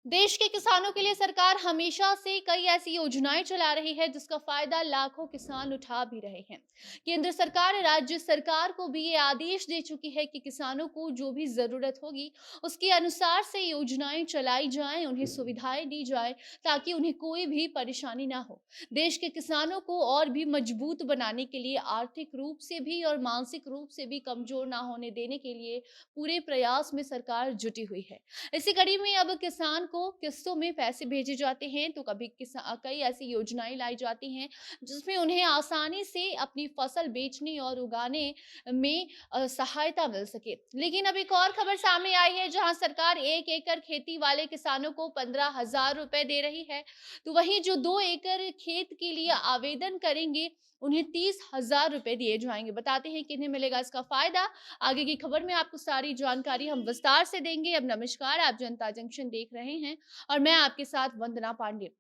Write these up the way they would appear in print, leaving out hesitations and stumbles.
देश के किसानों के लिए सरकार हमेशा से कई ऐसी योजनाएं चला रही है जिसका फायदा लाखों किसान उठा भी रहे हैं। केंद्र सरकार राज्य सरकार को भी ये आदेश दे चुकी है कि किसानों को जो भी जरूरत होगी उसके अनुसार से योजनाएं चलाई जाएं, उन्हें सुविधाएं दी जाए ताकि उन्हें कोई भी परेशानी ना हो। देश के किसानों को और भी मजबूत बनाने के लिए आर्थिक रूप से भी और मानसिक रूप से भी कमजोर ना होने देने के लिए पूरे प्रयास में सरकार जुटी हुई है। इसी कड़ी में अब किसान को किस्तों में पैसे भेजे जाते हैं, तो कभी कई ऐसी योजनाएं लाई जाती हैं जिसमें उन्हें आसानी से अपनी फसल बेचने और उगाने में सहायता मिल सके। लेकिन अब एक और खबर सामने आई है जहां सरकार 1 एकड़ खेती वाले किसानों को 15,000 रुपए दे रही है, तो वहीं जो 2 एकड़ खेत के लिए आवेदन करेंगे उन्हें 30,000 रुपए दिए जाएंगे। बताते हैं किन्हें मिलेगा इसका फायदा। आगे की खबर में आपको सारी जानकारी हम विस्तार से देंगे। अब नमस्कार, आप जनता जंक्शन देख रहे हैं और मैं आपके साथ वंदना पांडे।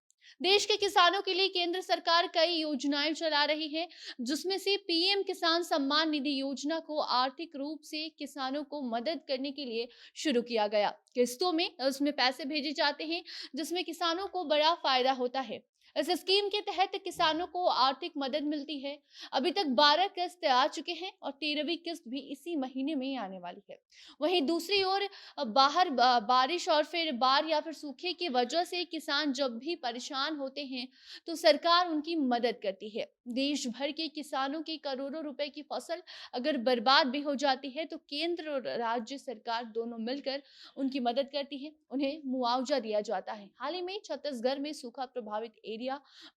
देश के किसानों के लिए केंद्र सरकार कई योजनाएं चला रही है, जिसमें से पीएम किसान सम्मान निधि योजना को आर्थिक रूप से किसानों को मदद करने के लिए शुरू किया गया। किस्तों में उसमें पैसे भेजे जाते हैं जिसमें किसानों को बड़ा फायदा होता है। इस स्कीम के तहत किसानों को आर्थिक मदद मिलती है। अभी तक 12 किस्त आ चुके हैं और 13वीं किस्त भी इसी महीने में आने वाली है। वहीं दूसरी ओर बारिश और फिर बाढ़ या फिर सूखे की वजह से किसान जब भी परेशान होते हैं तो सरकार उनकी मदद करती है। देश भर के किसानों की करोड़ों रुपए की फसल अगर बर्बाद भी हो जाती है तो केंद्र और राज्य सरकार दोनों मिलकर उनकी मदद करती है, उन्हें मुआवजा दिया जाता है। हाल ही में छत्तीसगढ़ में सूखा प्रभावित एरिया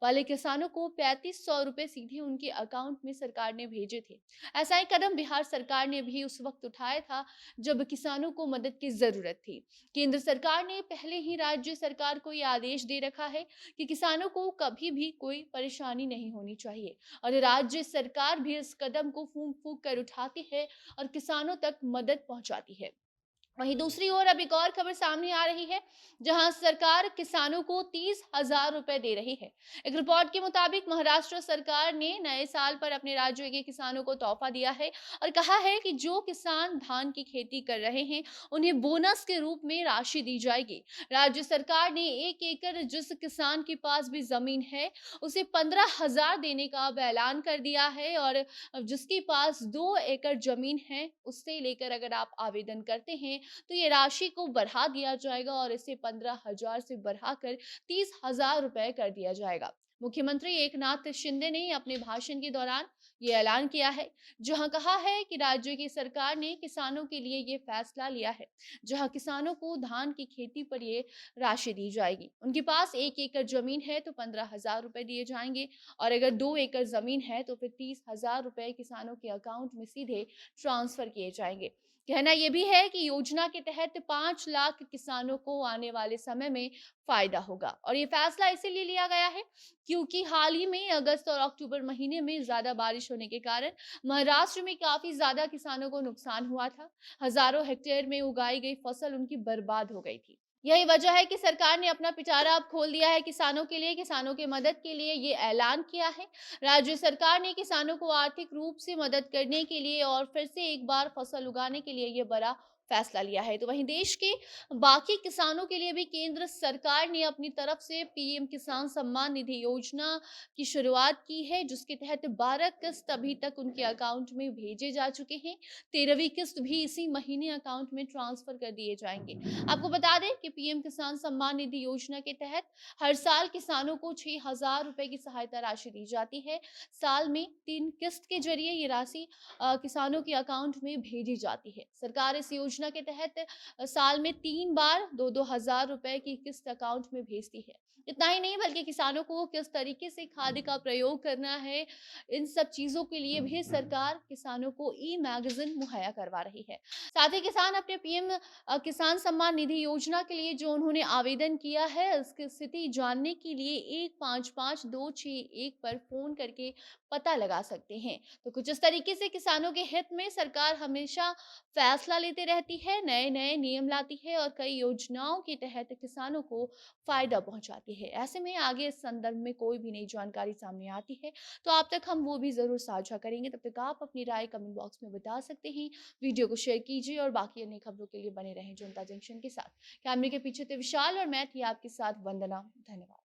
वाले किसानों को 3500 रुपए सीधे उनके अकाउंट में सरकार ने भेजे थे। ऐसा ही कदम बिहार सरकार ने भी उस वक्त उठाया था जब किसानों को मदद की जरूरत थी। केंद्र सरकार ने पहले ही राज्य सरकार को यह आदेश दे रखा है कि किसानों को कभी भी कोई परेशानी नहीं होनी चाहिए और राज्य सरकार भी इस कदम को फूंक फूंक कर उठाती है और किसानों तक मदद पहुंचाती है। वहीं दूसरी ओर अब एक और खबर सामने आ रही है जहां सरकार किसानों को 30,000 रुपए दे रही है। एक रिपोर्ट के मुताबिक महाराष्ट्र सरकार ने नए साल पर अपने राज्य के किसानों को तोहफा दिया है और कहा है कि जो किसान धान की खेती कर रहे हैं उन्हें बोनस के रूप में राशि दी जाएगी। राज्य सरकार ने 1 एकड़ जिस किसान के पास भी जमीन है उसे 15,000 देने का अब ऐलान कर दिया है और जिसके पास 2 एकड़ जमीन है उससे लेकर अगर आप आवेदन करते हैं तो ये राशि को बढ़ा दिया जाएगा और इसे 15,000 से बढ़ाकर 30,000 रुपए कर दिया जाएगा। मुख्यमंत्री एकनाथ शिंदे ने अपने भाषण के दौरान ये ऐलान किया है, जहां कहा है कि राज्य की सरकार ने किसानों के लिए ये फैसला लिया है, जहां किसानों को धान की खेती पर ये राशि दी जाएगी। उनके पास 1 एकड़ जमीन है तो 15,000 रुपए दिए जाएंगे और अगर 2 एकड़ जमीन है तो फिर 30,000 रुपए किसानों के अकाउंट में सीधे ट्रांसफर किए जाएंगे। कहना यह भी है कि योजना के तहत 5 लाख किसानों को आने वाले समय में फायदा होगा और ये फैसला इसीलिए लिया गया है क्योंकि हाल ही में अगस्त और अक्टूबर महीने में ज्यादा बारिश होने के कारण महाराष्ट्र में काफी ज्यादा किसानों को नुकसान हुआ था। हजारों हेक्टेयर में उगाई गई फसल उनकी बर्बाद हो गई थी। यही वजह है कि सरकार ने अपना पिटारा अब खोल दिया है किसानों के लिए, किसानों की मदद के लिए ये ऐलान किया है। राज्य सरकार ने किसानों को आर्थिक रूप से मदद करने के लिए और फिर से एक बार फसल उगाने के लिए ये बड़ा फैसला लिया है। तो वहीं देश के बाकी किसानों के लिए भी केंद्र सरकार ने अपनी तरफ से पीएम किसान सम्मान निधि योजना की शुरुआत की है, जिसके तहत 12 किस्त अभी तक उनके अकाउंट में भेजे जा चुके हैं। 13वीं किस्त भी इसी महीने अकाउंट में ट्रांसफर कर दिए जाएंगे। आपको बता दें कि पीएम किसान सम्मान निधि योजना के तहत हर साल किसानों को 6,000 रुपए की सहायता राशि दी जाती है। साल में 3 किस्त के जरिए ये राशि किसानों के अकाउंट में भेजी जाती है। सरकार इस योजना के तहत साल में 3 बार 2-2 हजार रुपए की किस्त अकाउंट में भेजती है। इतना ही नहीं बल्कि किसानों को किस तरीके से खाद का प्रयोग करना है, इन सब चीजों के लिए भी सरकार किसानों को ई मैगजीन मुहैया करवा रही है। साथ ही किसान अपने पीएम किसान सम्मान निधि योजना के लिए जो उन्होंने आवेदन किया है उसकी स्थिति जानने के लिए 155261 पर फोन करके पता लगा सकते हैं। तो कुछ इस तरीके से किसानों के हित में सरकार हमेशा फैसला लेते रहती रहती है, नए-नए नियम लाती है और कई योजनाओं के तहत किसानों को फ़ायदा पहुँचाती है। ऐसे में आगे इस संदर्भ में कोई भी नई जानकारी सामने आती है, तो आप तक हम वो भी ज़रूर साझा करेंगे। तब तक आप अपनी राय कमेंट बॉक्स में बता सकते हैं। वीडियो को शेयर कीजिए और बाकी अन्य खबरों के लिए बने रहें जनता जंक्शन के साथ। कैमरे के पीछे थे विशाल और मैं थी आपके साथ वंदना। धन्यवाद।